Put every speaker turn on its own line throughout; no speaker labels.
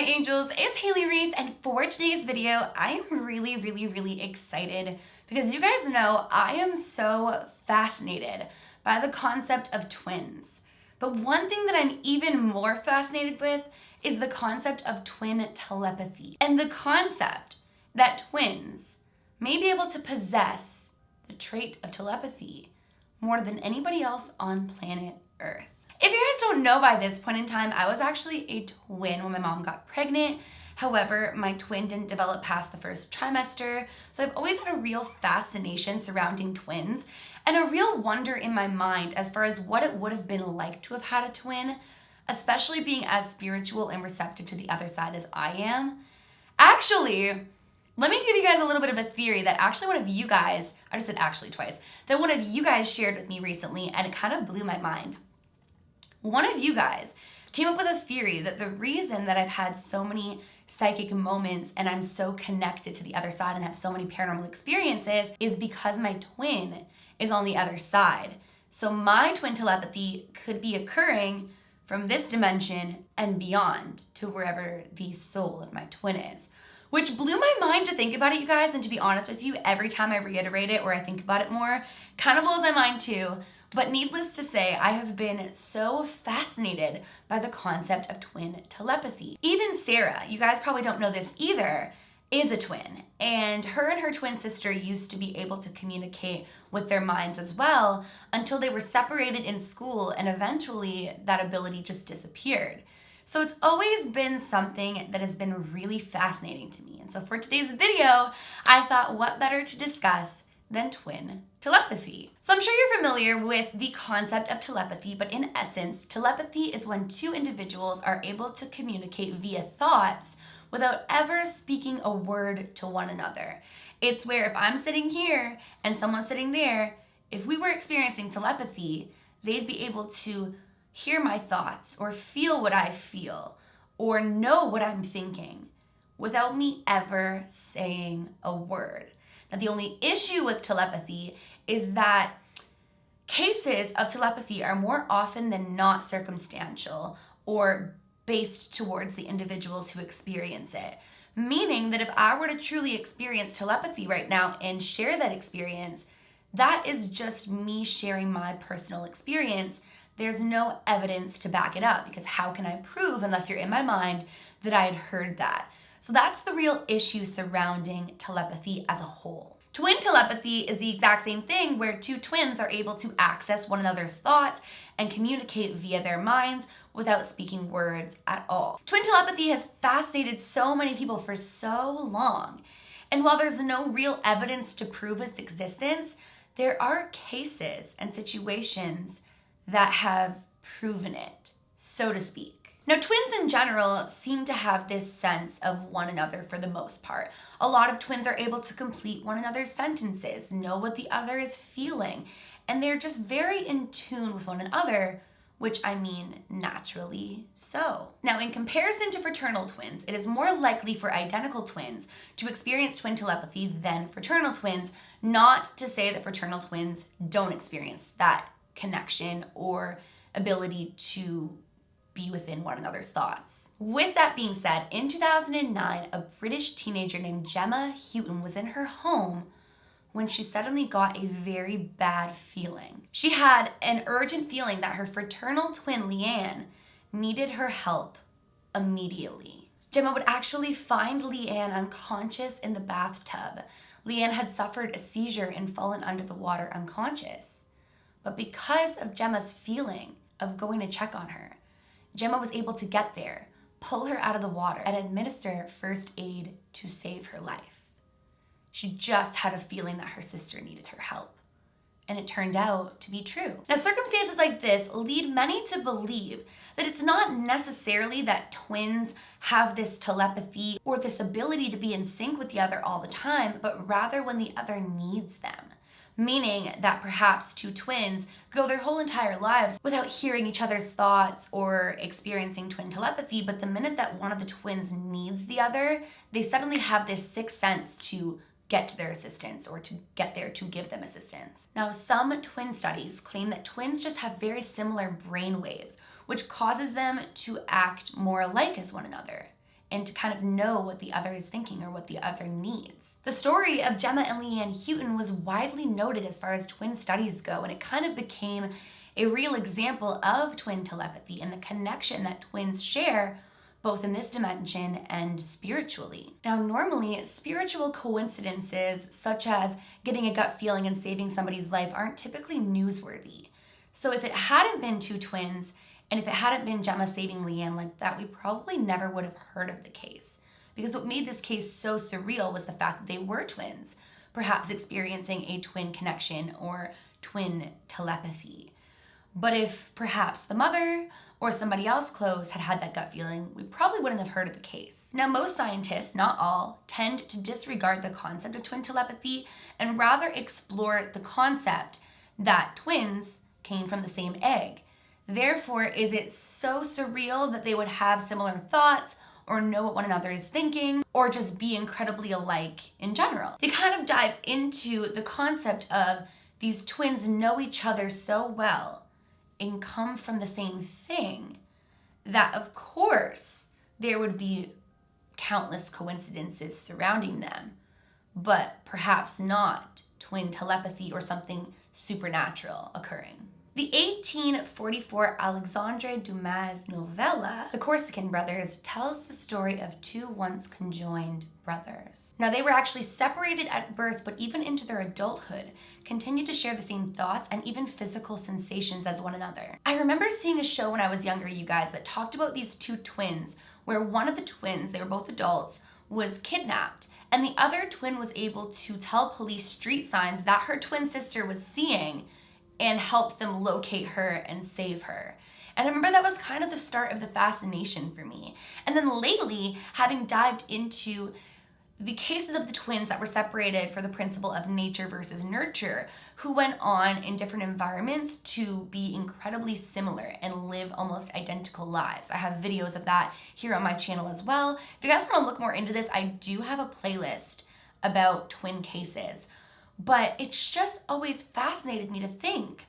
my angels, it's Hailey Reese, and for today's video, I am really excited because you guys know I am so fascinated by the concept of twins. But one thing that I'm even more fascinated with is the concept of twin telepathy and the concept that twins may be able to possess the trait of telepathy more than anybody else on planet Earth. If you guys don't know by this point in time, I was actually a twin when my mom got pregnant. However, my twin didn't develop past the first trimester, so I've always had a real fascination surrounding twins and a real wonder in my mind as far as what it would have been like to have had a twin, especially being as spiritual and receptive to the other side as I am. Actually, let me give you guys a little bit of a theory that actually one of you guys, I just said actually twice, that one of you guys shared with me recently, and it kind of blew my mind. One of you guys came up with a theory that the reason that I've had so many psychic moments and I'm so connected to the other side and have so many paranormal experiences is because my twin is on the other side. So my twin telepathy could be occurring from this dimension and beyond to wherever the soul of my twin is. Which blew my mind to think about it, you guys, and to be honest with you, every time I reiterate it or I think about it more, kind of blows my mind too. But needless to say, I have been so fascinated by the concept of twin telepathy. Even Sarah, you guys probably don't know this either, is a twin. And her twin sister used to be able to communicate with their minds as well until they were separated in school, and eventually that ability just disappeared. So it's always been something that has been really fascinating to me. And so for today's video, I thought what better to discuss than twin telepathy. So I'm sure you're familiar with the concept of telepathy, but in essence, telepathy is when two individuals are able to communicate via thoughts without ever speaking a word to one another. It's where if I'm sitting here and someone's sitting there, if we were experiencing telepathy, they'd be able to hear my thoughts or feel what I feel or know what I'm thinking without me ever saying a word. Now, the only issue with telepathy is that cases of telepathy are more often than not circumstantial or based towards the individuals who experience it. Meaning that if I were to truly experience telepathy right now and share that experience, that is just me sharing my personal experience. There's no evidence to back it up because how can I prove, unless you're in my mind, that I had heard that? So that's the real issue surrounding telepathy as a whole. Twin telepathy is the exact same thing where two twins are able to access one another's thoughts and communicate via their minds without speaking words at all. Twin telepathy has fascinated so many people for so long. And while there's no real evidence to prove its existence, there are cases and situations that have proven it, so to speak. Now, twins in general seem to have this sense of one another for the most part. A lot of twins are able to complete one another's sentences, know what the other is feeling, and they're just very in tune with one another, which I mean naturally so. Now, in comparison to fraternal twins, it is more likely for identical twins to experience twin telepathy than fraternal twins, not to say that fraternal twins don't experience that connection or ability to be within one another's thoughts. With that being said, in 2009, a British teenager named Gemma Houghton was in her home when she suddenly got a very bad feeling. She had an urgent feeling that her fraternal twin, Leanne, needed her help immediately. Gemma would actually find Leanne unconscious in the bathtub. Leanne had suffered a seizure and fallen under the water unconscious. But because of Gemma's feeling of going to check on her, Gemma was able to get there, pull her out of the water, and administer first aid to save her life. She just had a feeling that her sister needed her help. And it turned out to be true. Now, circumstances like this lead many to believe that it's not necessarily that twins have this telepathy or this ability to be in sync with the other all the time, but rather when the other needs them. Meaning that perhaps two twins go their whole entire lives without hearing each other's thoughts or experiencing twin telepathy, but the minute that one of the twins needs the other, they suddenly have this sixth sense to get to their assistance or to get there to give them assistance. Now, some twin studies claim that twins just have very similar brain waves, which causes them to act more alike as one another. and to kind of know what the other is thinking or what the other needs. The story of Gemma and Leanne Houghton was widely noted as far as twin studies go, and it kind of became a real example of twin telepathy and the connection that twins share both in this dimension and spiritually. Now, normally, spiritual coincidences such as getting a gut feeling and saving somebody's life aren't typically newsworthy. So if it hadn't been two twins, and if it hadn't been Gemma saving Leanne like that, we probably never would have heard of the case. Because what made this case so surreal was the fact that they were twins, perhaps experiencing a twin connection or twin telepathy. But if perhaps the mother or somebody else close had had that gut feeling, we probably wouldn't have heard of the case. Now, most scientists, not all, tend to disregard the concept of twin telepathy and rather explore the concept that twins came from the same egg. Therefore, is it so surreal that they would have similar thoughts or know what one another is thinking or just be incredibly alike in general? They kind of dive into the concept of these twins know each other so well and come from the same thing that, of course, there would be countless coincidences surrounding them, but perhaps not twin telepathy or something supernatural occurring. The 1844 Alexandre Dumas novella, The Corsican Brothers, tells the story of two once conjoined brothers. Now, they were actually separated at birth, but even into their adulthood, continued to share the same thoughts and even physical sensations as one another. I remember seeing a show when I was younger, you guys, that talked about these two twins, where one of the twins, they were both adults, was kidnapped, and the other twin was able to tell police street signs that her twin sister was seeing and help them locate her and save her. And I remember that was kind of the start of the fascination for me. And then lately, having dived into the cases of the twins that were separated for the principle of nature versus nurture, who went on in different environments to be incredibly similar and live almost identical lives. I have videos of that here on my channel as well. If you guys want to look more into this, I do have a playlist about twin cases. But it's just always fascinated me to think,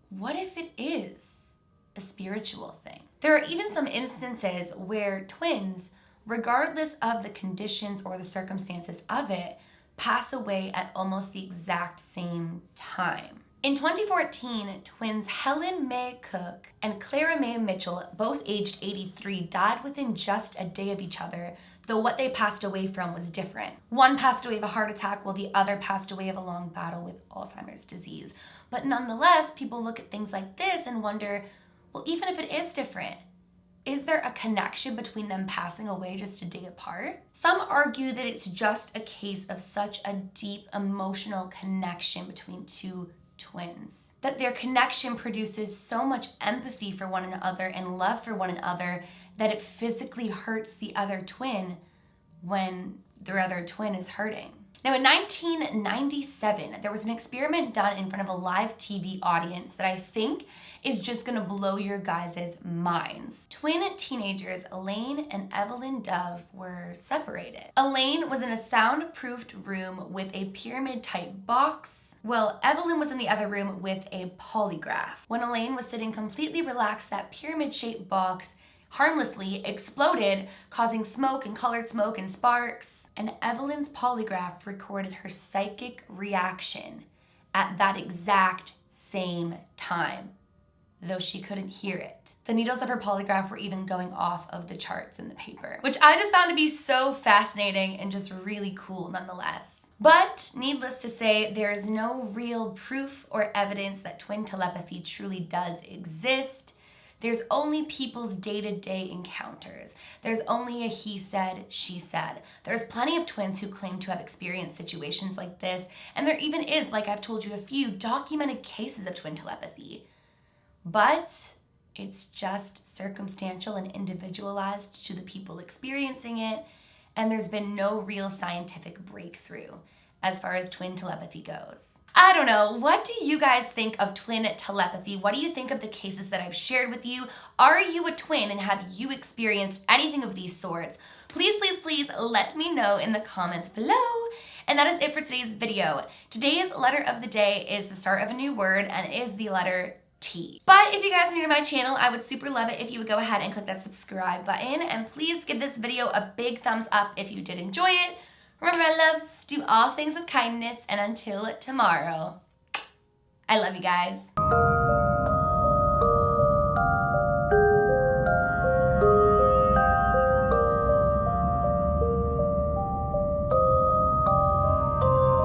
what if it is a spiritual thing? There are even some instances where twins, regardless of the conditions or the circumstances of it, pass away at almost the exact same time. In 2014, twins Helen Mae Cook and Clara Mae Mitchell, both aged 83, died within just a day of each other, though what they passed away from was different. One passed away of a heart attack while the other passed away of a long battle with Alzheimer's disease. But nonetheless, people look at things like this and wonder, well, even if it is different, is there a connection between them passing away just a day apart? Some argue that it's just a case of such a deep emotional connection between two twins, that their connection produces so much empathy for one another and love for one another that it physically hurts the other twin when their other twin is hurting. Now, in 1997, there was an experiment done in front of a live TV audience that I think is just gonna blow your guys' minds. Twin teenagers Elaine and Evelyn Dove were separated. Elaine was in a soundproofed room with a pyramid-type box, while Evelyn was in the other room with a polygraph. When Elaine was sitting completely relaxed, that pyramid-shaped box harmlessly exploded, causing smoke and colored smoke and sparks. And Evelyn's polygraph recorded her psychic reaction at that exact same time, though she couldn't hear it. The needles of her polygraph were even going off of the charts in the paper, which I just found to be so fascinating and just really cool nonetheless. But needless to say, there is no real proof or evidence that twin telepathy truly does exist. There's only people's day-to-day encounters. There's only a he said, she said. There's plenty of twins who claim to have experienced situations like this, and there even is, like I've told you, a few documented cases of twin telepathy. But it's just circumstantial and individualized to the people experiencing it, and there's been no real scientific breakthrough as far as twin telepathy goes. I don't know, what do you guys think of twin telepathy? What do you think of the cases that I've shared with you? Are you a twin and have you experienced anything of these sorts? Please, please, please let me know in the comments below. And that is it for today's video. Today's letter of the day is the start of a new word and is the letter tea. But if you guys are new to my channel, I would super love it if you would go ahead and click that subscribe button, and please give this video a big thumbs up if you did enjoy it. Remember, my loves, do all things with kindness, and until tomorrow, I love you guys.